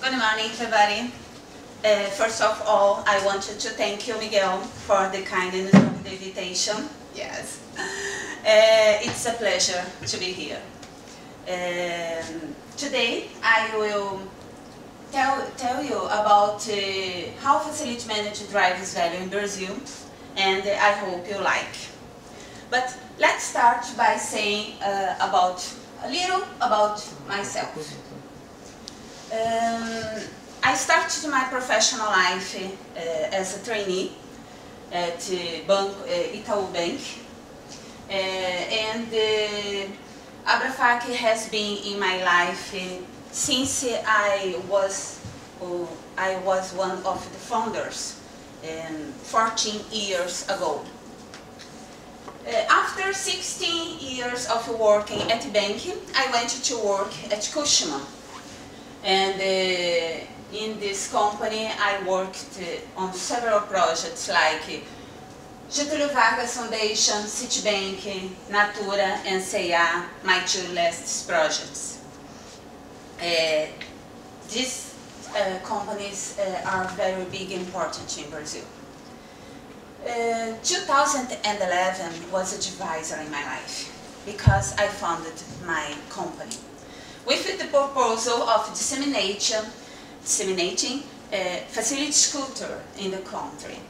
Good morning, everybody. First of all, I wanted to thank you, Miguel, for the kindness of the invitation. Yes. It's a pleasure to be here. Today, I will tell you about how facility management drives value in Brazil, and I hope you like. But let's start by saying a little about myself. I started my professional life as a trainee at Itaú Bank, and Abrafac has been in my life since I was one of the founders 14 years ago. After 16 years of working at the bank, I went to work at Cushman. And in this company, I worked on several projects like Getúlio Vargas Foundation, Citibank, Natura, and CIA, my two last projects. These companies are very big and important in Brazil. 2011 was a divisor in my life because I founded my company with the proposal of disseminating facilities culture in the country.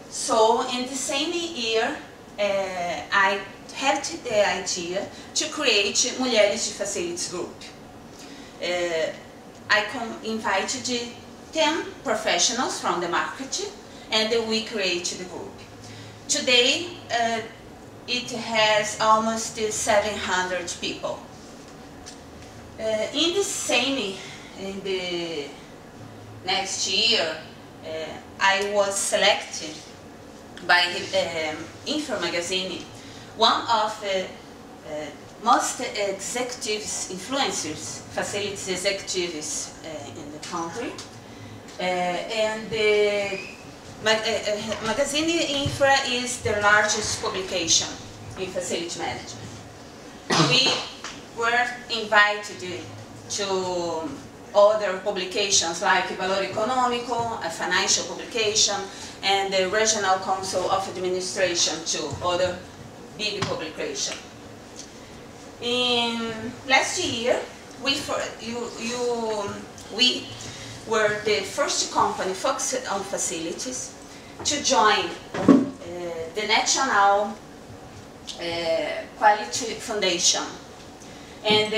So in the same year, I had the idea to create Mulheres de Facilities Group. I invited 10 professionals from the market, and we created the group. Today, it has almost 700 people. In the next year, I was selected by Info Magazine, one of the most executives, influencers, facilities executives in the country. And the Magazine Infra is the largest publication in facility management. We were invited to other publications like Valor Econômico, a financial publication, and the Regional Council of Administration to other big publications. In last year, we were the first company focused on facilities to join the National Quality Foundation. And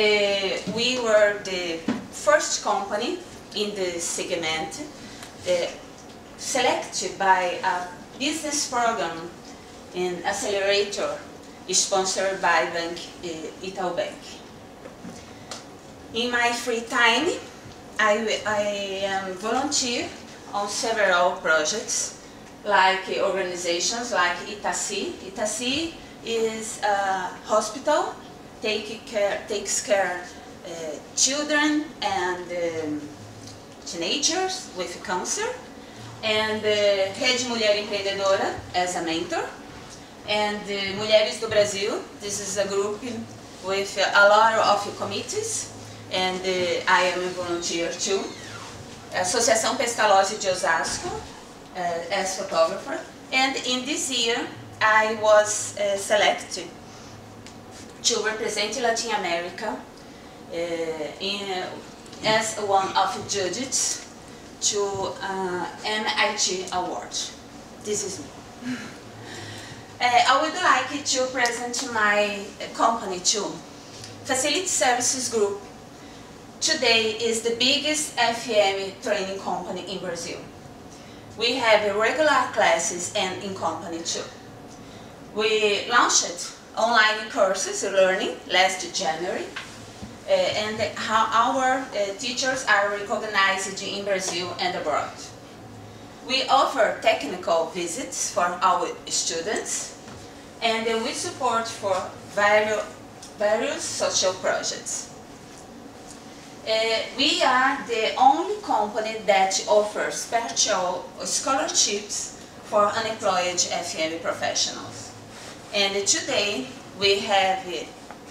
we were the first company in the segment selected by a business program and accelerator sponsored by Itaú Bank. In my free time, I am volunteer on several projects like organizations like Itaci. Itaci is a hospital takes care children and teenagers with cancer, and Rede Mulher Empreendedora as a mentor, and Mulheres do Brasil. This is a group with a lot of committees, and I am a volunteer too. Associação Pestalozzi de Osasco as photographer, and in this year I was selected to represent Latin America as one of the judges to MIT Award. This is me. I would like to present my company too. Facility Services Group today is the biggest FM training company in Brazil. We have regular classes and in company too. We launched online courses learning last January, and our teachers are recognized in Brazil and abroad. We offer technical visits for our students, and we support for various social projects. We are the only company that offers special scholarships for unemployed FM professionals. And today we have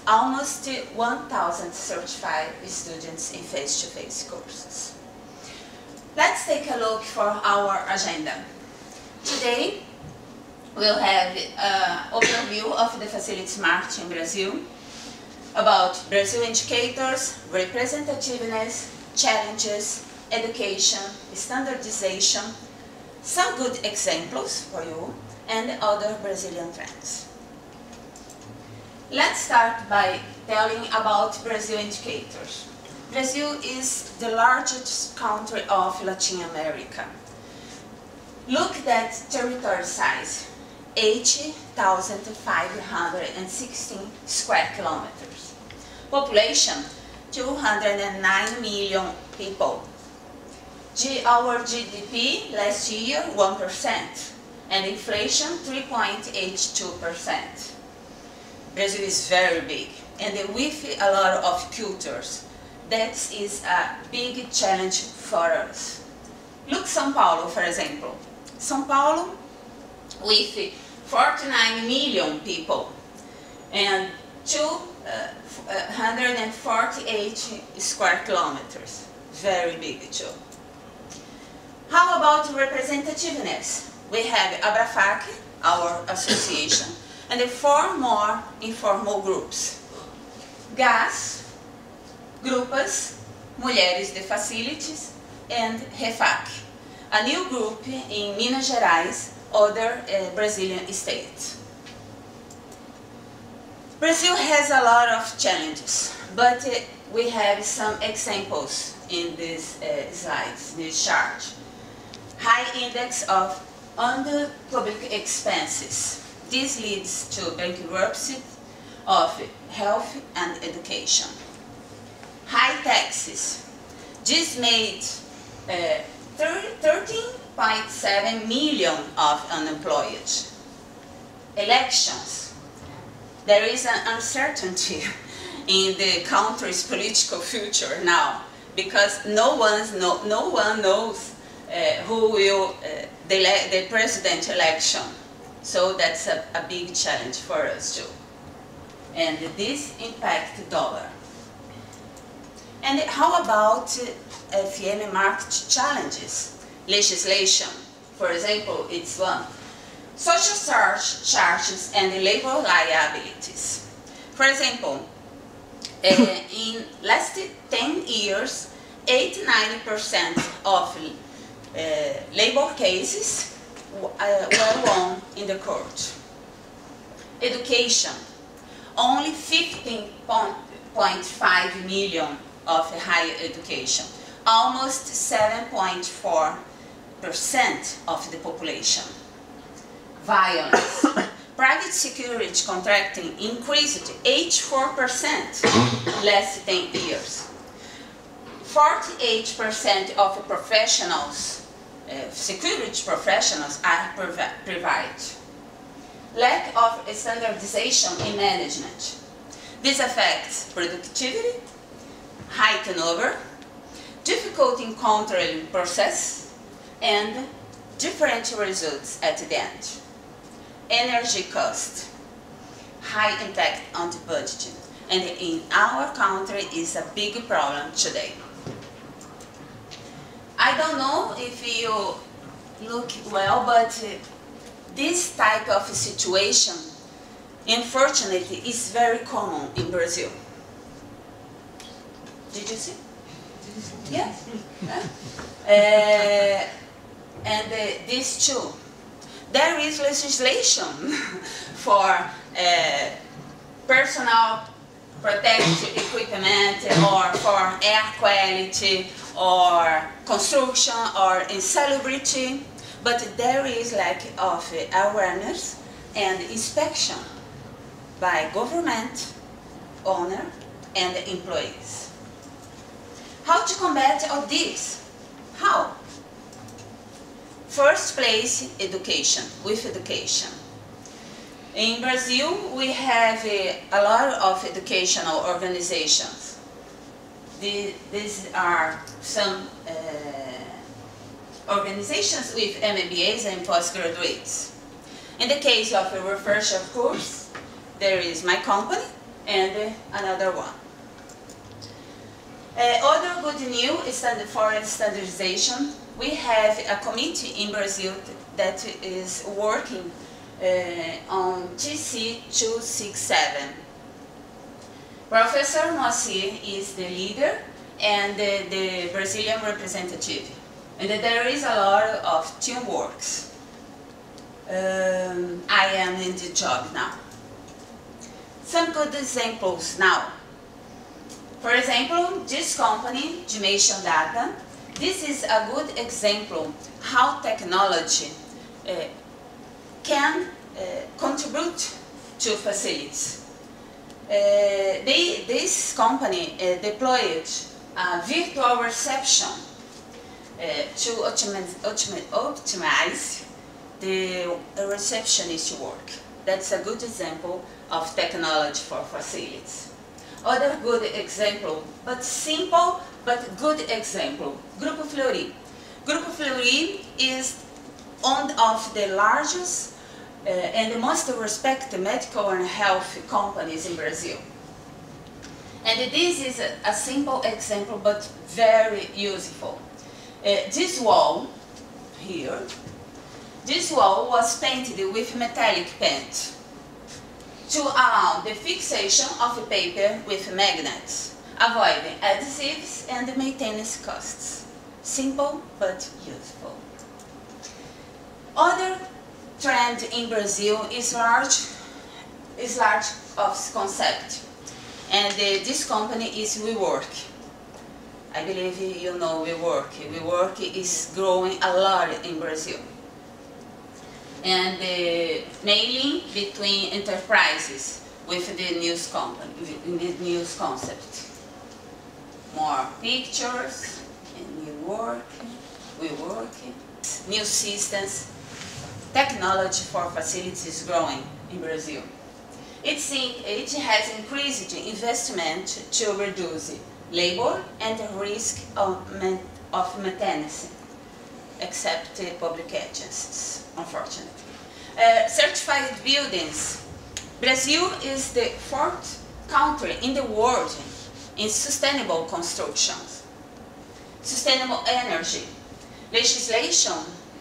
almost 1,000 certified students in face-to-face courses. Let's take a look for our agenda. Today, we'll have an overview of the facility market in Brazil, about Brazil indicators, representativeness, challenges, education, standardization, some good examples for you, and other Brazilian trends. Let's start by telling about Brazil indicators. Brazil is the largest country of Latin America. Look at territory size, 80,516 square kilometers. Population, 209 million people. Our GDP last year, 1%, and inflation, 3.82%. Brazil is very big, and with a lot of cultures. That is a big challenge for us. Look São Paulo, for example. São Paulo, with 49 million people, and 248 square kilometers. Very big too. How about representativeness? We have ABRAFAC, our association, and 4 more informal groups. GAS, Grupas, Mulheres de Facilities, and REFAC, a new group in Minas Gerais, other Brazilian states. Brazil has a lot of challenges, but we have some examples in these slides, this chart. High index of under-public expenses. This leads to bankruptcy of health and education. High taxes. This made 13.7 million of unemployed. Elections. There is an uncertainty in the country's political future now, because no one knows who will the president election. So that's a big challenge for us too. And this impacts the dollar. And how about FM market challenges? Legislation, for example, it's one. Social charges and labor liabilities. For example, in last 10 years, 89% of labor cases were won in the court. Education, only 15.5 million of higher education, almost 7.4% of the population. Violence, private security contracting increased 84% last 10 years. 48% of professionals, security professionals, are private. Lack of standardization in management. This affects productivity, high turnover, difficult in controlling process, and different results at the end. Energy cost, high impact on the budget, and in our country is a big problem today. I don't know if you look well, but this type of situation, unfortunately, is very common in Brazil. Did you see? Yes. And these two. There is legislation for personal protective equipment, or for air quality, or construction, or insalubrity, but there is lack of awareness and inspection by government, owner, and employees. How to combat all this? How? First place, education, with education. In Brazil, we have a lot of educational organizations. These are some organizations with MBAs and postgraduates. In the case of a refresher course, there is my company and another one. Other good news is for standardization. we have a committee in Brazil that is working on TC 267. Professor Moacir is the leader and the Brazilian representative. And there is a lot of teamwork. I am in the job now. Some good examples now. For example, this company, Dimension Data, this is a good example how technology can contribute to facilities. This company deployed a virtual reception to optimize the receptionist work. That's a good example of technology for facilities. Other good example, but simple but good example, Grupo Fleury. Grupo Fleury is one of the largest and the most respected medical and health companies in Brazil. And this is a simple example but very useful. This wall here, this wall was painted with metallic paint to allow the fixation of the paper with magnets, avoiding adhesives and maintenance costs. Simple but useful. Other trend in Brazil is large of concept, and this company is WeWork. I believe you know WeWork. WeWork is growing a lot in Brazil. And the mailing between enterprises with the news company, the news concept. More pictures, and new work, new systems. Technology for facilities is growing in Brazil. It has increased investment to reduce labor and the risk of maintenance, except public agencies, unfortunately. Certified buildings. Brazil is the 4th country in the world in sustainable constructions. Sustainable energy. Legislation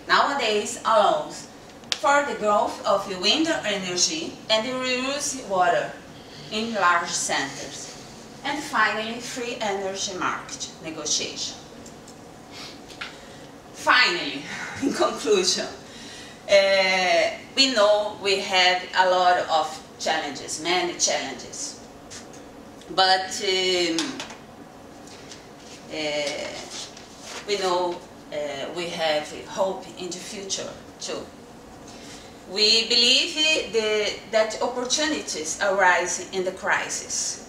nowadays allows for the growth of wind energy and the reuse water in large centers. And finally, free energy market negotiation. Finally, in conclusion, we know we have a lot of challenges, many challenges, but we know we have hope in the future too. We believe that opportunities arise in the crisis.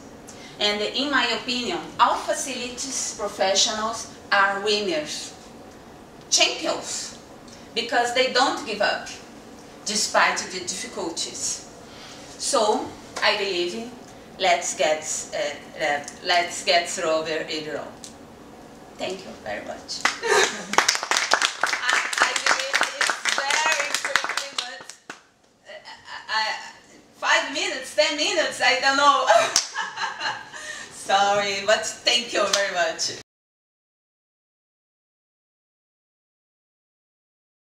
And in my opinion, all facilities professionals are winners, champions, because they don't give up despite the difficulties. So I believe let's get through it all. Thank you very much. I believe it's very quickly, but 5 minutes, 10 minutes, I don't know. Sorry, but thank you very much.